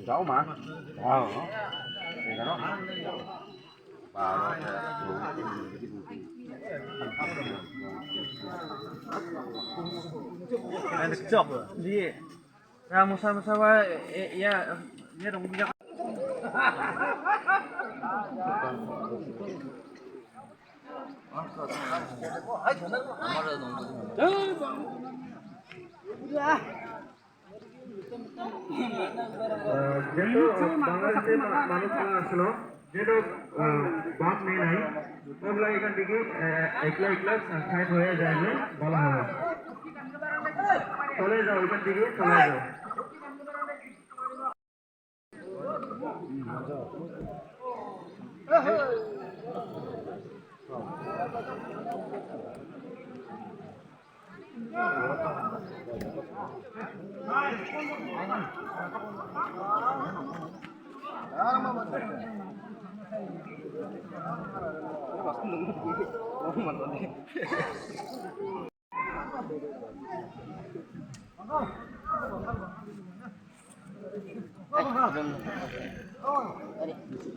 Jauh mah. Wow. Ya kan? Baru Ada kecok di kamu sama-sama ya dia dong bijak. যেহেতু বাংলাদেশে মানুষরা আসলো যেহেতু বাপ নেই নাই ওগুলা এখান থেকে একলা একলা সাইড হয়ে যাবে বলা হবে চলে যাও এখান থেকে চলে যাও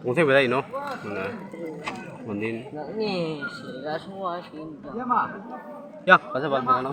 Ungsi beda ino. Mana? Mendin. Nah, ini sila semua sih. Ya, pasal bal bal no.